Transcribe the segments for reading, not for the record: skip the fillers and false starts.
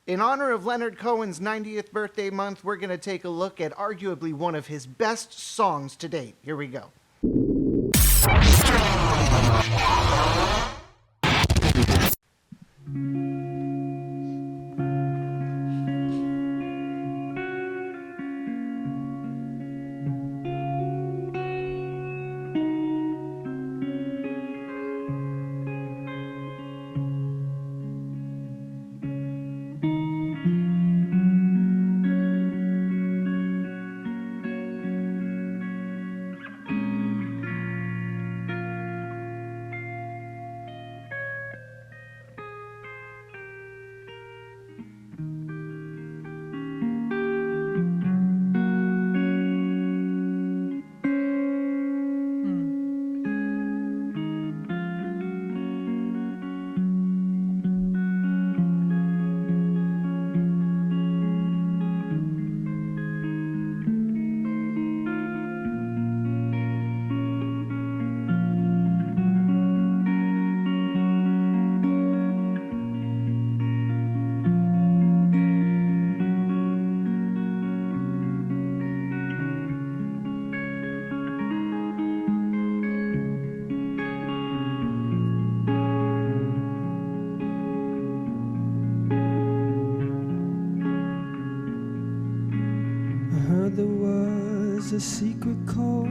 In honor of Leonard Cohen's 90th birthday month, we're going to take a look at arguably one of his best songs to date. Here we go. There was a secret chord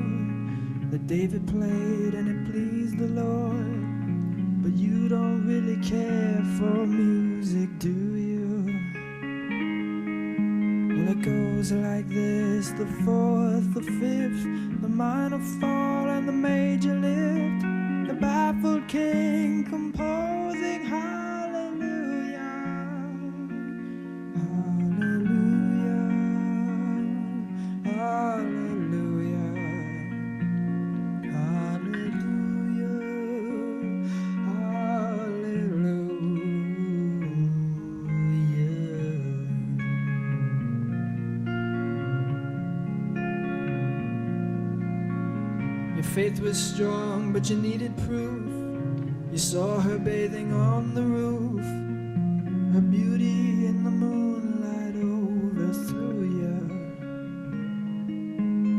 that David played and it pleased the Lord. But you don't really care for music, do you? Well, it goes like this: the fourth, the fifth, the minor fall and the major lift. The baffled king composing hallelujah, hallelujah, hallelujah, hallelujah, hallelujah. Your faith was strong, but you needed proof. You saw her bathing on the roof. Her beauty in the moonlight overthrew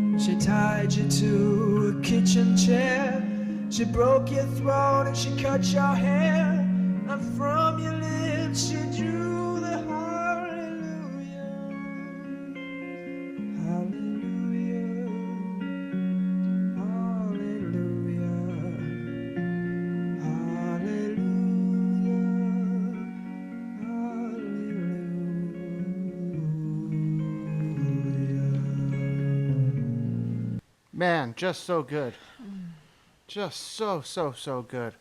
you. She tied you to a kitchen chair. She broke your throat and she cut your hair. And from your lips she drew the hallelujah, hallelujah, hallelujah, hallelujah. Man, just so good. Just so good.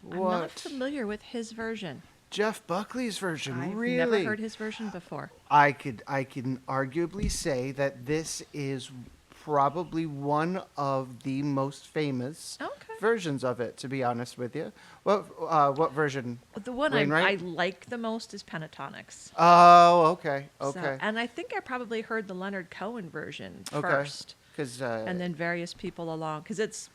I'm not familiar with his version. Jeff Buckley's version, I've really? never heard his version before. I can arguably say that this is probably one of the most famous versions of it, to be honest with you. What version? The one I like the most is Pentatonics. Oh, okay. So, and I think I probably heard the Leonard Cohen version first. And then various people along, because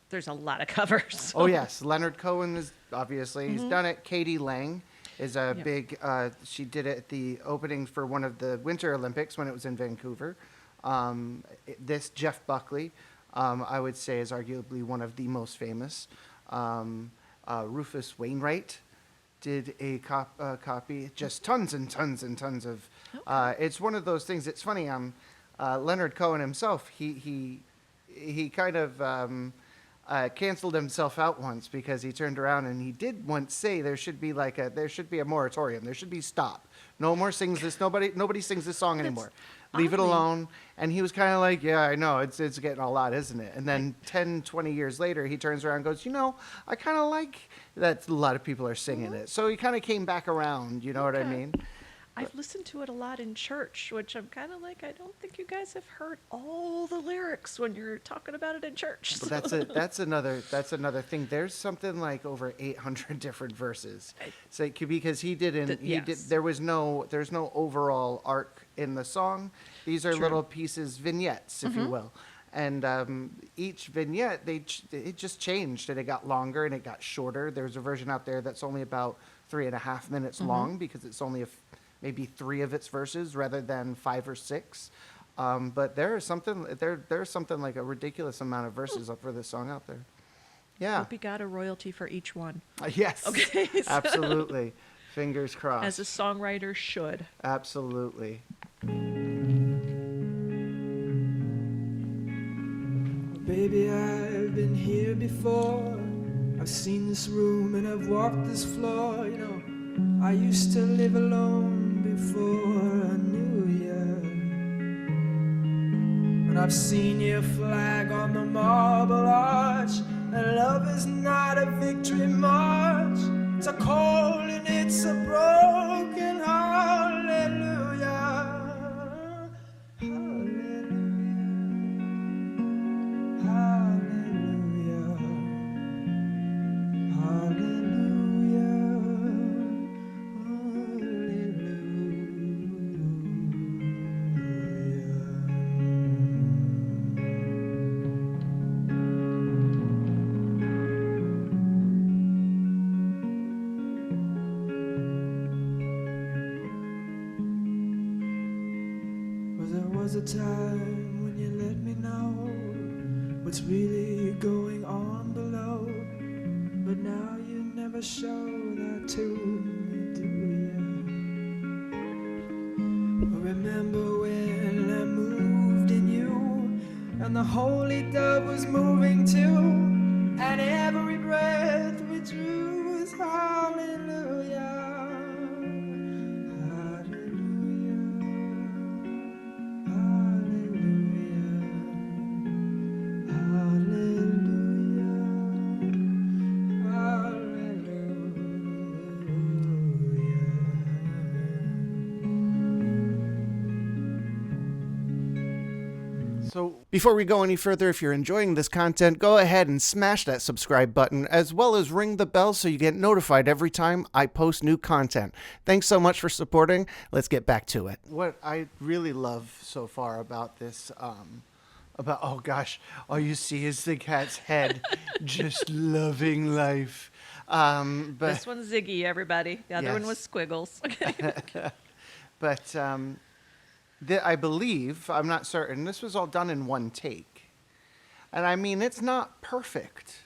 there's a lot of covers. So. Oh, yes. Leonard Cohen is obviously, he's done it. Katie Lang is a big, she did it at the opening for one of the Winter Olympics when it was in Vancouver. This Jeff Buckley, I would say, is arguably one of the most famous. Rufus Wainwright did a copy. Just tons and tons and tons of. It's one of those things. It's funny. Leonard Cohen himself, he kind of canceled himself out once because he turned around and he did once say there should be a moratorium. There should be stop. No more sings this. Nobody sings this song anymore. Leave it alone. And he was kind of like, yeah, I know, it's getting a lot, isn't it? And then 10, 20 years later, he turns around and goes, I kind of like that a lot of people are singing it. So he kind of came back around, you know what I mean? I've listened to it a lot in church, which I'm kind of like, I don't think you guys have heard all the lyrics when you're talking about it in church. So. But that's another thing. There's something like over 800 different verses. So because there's no overall arc in the song. These are little pieces, vignettes, if you will. And each vignette, it just changed, and it got longer and it got shorter. There's a version out there that's only about 3.5 minutes long because it's only maybe 3 of its verses rather than 5 or 6. But there's something like a ridiculous amount of verses up for this song out there. Yeah. Hope he got a royalty for each one. Yes. Okay. Absolutely. Fingers crossed. As a songwriter should. Absolutely. Baby, I've been here before. I've seen this room and I've walked this floor. You know, I used to live alone before I knew you. And I've seen your flag on the marble arch. And love is not a victory march. It's a cold and it's a broken hallelujah. Hallelujah. Was a time when you let me know what's really going on below, but now you never show that to me, do you? Remember when I moved in you, and the holy dove was moving too, and every breath we drew was hallelujah. So before we go any further, if you're enjoying this content, go ahead and smash that subscribe button, as well as ring the bell so you get notified every time I post new content. Thanks so much for supporting. Let's get back to it. What I really love so far about this, oh gosh, all you see is the cat's head, just loving life. But this one's Ziggy, everybody. The other one yes. was Squiggles. But I believe, I'm not certain, this was all done in one take. And I mean, it's not perfect.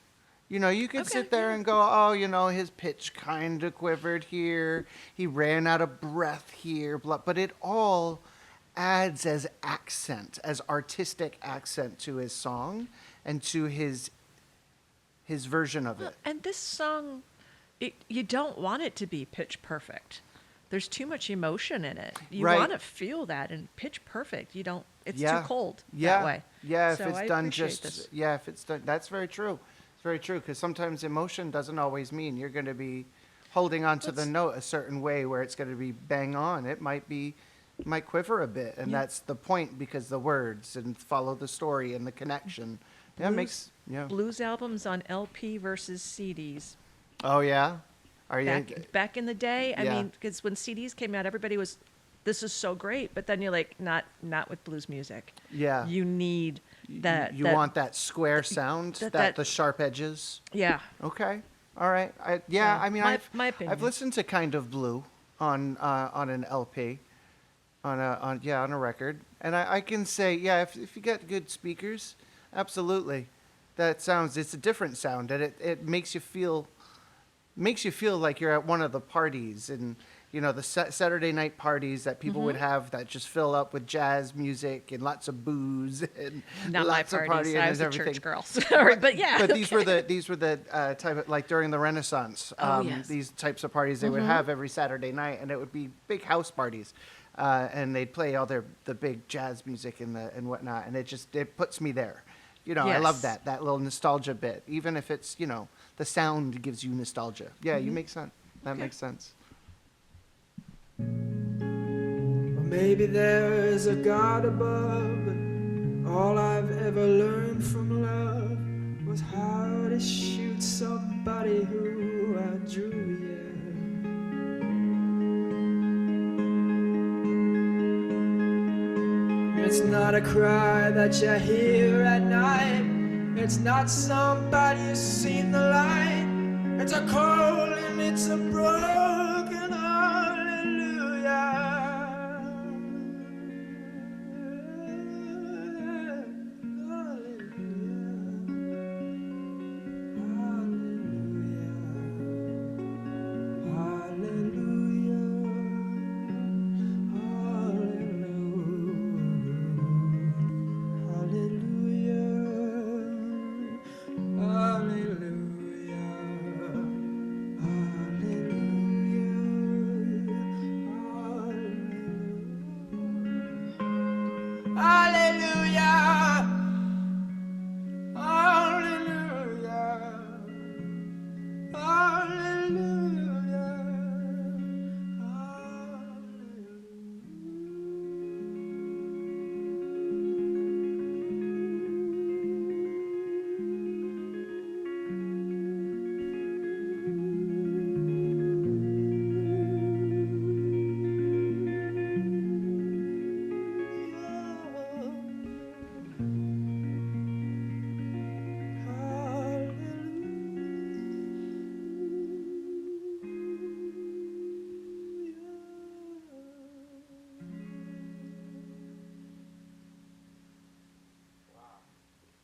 You know, you could sit there and go, oh, you know, his pitch kind of quivered here. He ran out of breath here. But it all adds as accent, as artistic accent to his song and to his version of it. And this song, you don't want it to be pitch perfect. There's too much emotion in it. You want to feel that, and pitch perfect. You don't. It's too cold that way. Yeah, so if it's done just this. Yeah, if it's done, that's very true. It's very true, because sometimes emotion doesn't always mean you're going to be holding on to the note a certain way where it's going to be bang on. It might quiver a bit, and that's the point, because the words and follow the story and the connection. Blues albums on LP versus CDs. Oh yeah. Back in the day, I mean, because when CDs came out, everybody was, this is so great, but then you're like, not with blues music. Yeah. You need that. You want that square sound, the sharp edges. Yeah. Okay. All right. I mean, my opinion. I've listened to Kind of Blue on an LP, on a record, and I can say, if you get good speakers, absolutely, it's a different sound, and it makes you feel like you're at one of the parties, and you know, the Saturday night parties that people would have that just fill up with jazz music and lots of booze and not lots my of parties. partying I was and a everything. church girl, sorry, but yeah. But these were the type of, like during the Renaissance, Yes. these types of parties they would have every Saturday night, and it would be big house parties, and they'd play all the big jazz music and whatnot, and it puts me there. You know, I love that little nostalgia bit, even if it's, you know, the sound gives you nostalgia. Yeah, you make sense. That makes sense. Or maybe there's a God above, but all I've ever learned from love was how to shoot somebody who outdrew you. It's not a cry that you hear at night. It's not somebody who's seen the light. It's a cold and it's a broken hallelujah. Hallelujah. Hallelujah. Hallelujah.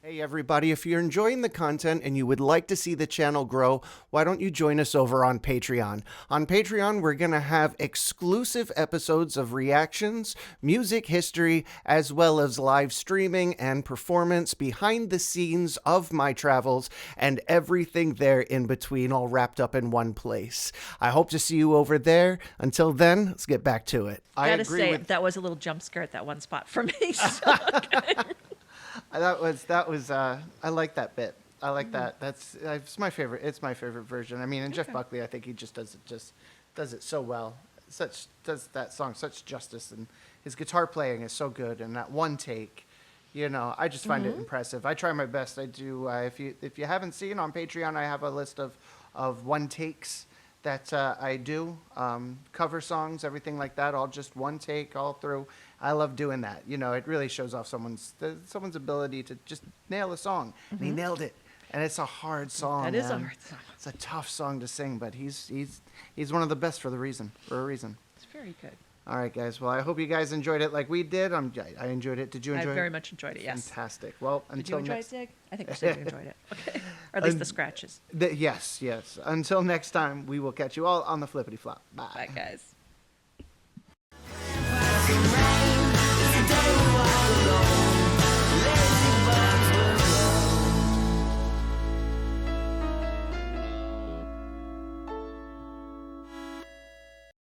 Hey everybody, if you're enjoying the content and you would like to see the channel grow, why don't you join us over on Patreon? On Patreon, we're going to have exclusive episodes of reactions, music history, as well as live streaming and performance behind the scenes of my travels and everything there in between, all wrapped up in one place. I hope to see you over there. Until then, let's get back to it. I gotta say, that was a little jump scare at that one spot for me. So. That was I like that bit. I like that. It's my favorite. It's my favorite version. I mean, and Jeff Buckley, I think he just does it so well. Does that song such justice, and his guitar playing is so good, and that one take, I just find it impressive. I try my best. I do. If you haven't seen on Patreon, I have a list of one takes that I do, cover songs, everything like that, all just one take all through. I love doing that. It really shows off someone's ability to just nail a song. And he nailed it. And it's a hard song. That is a hard song. It's a tough song to sing, but he's one of the best for a reason. It's very good. All right, guys. Well, I hope you guys enjoyed it like we did. I enjoyed it. Did you enjoy it? I very much enjoyed it, yes. Fantastic. Well, did you until enjoy it, Zig? I think you said you enjoyed it. Okay. Or at least the scratches. Yes. Until next time, we will catch you all on the flippity flop. Bye. Bye, guys. It's a day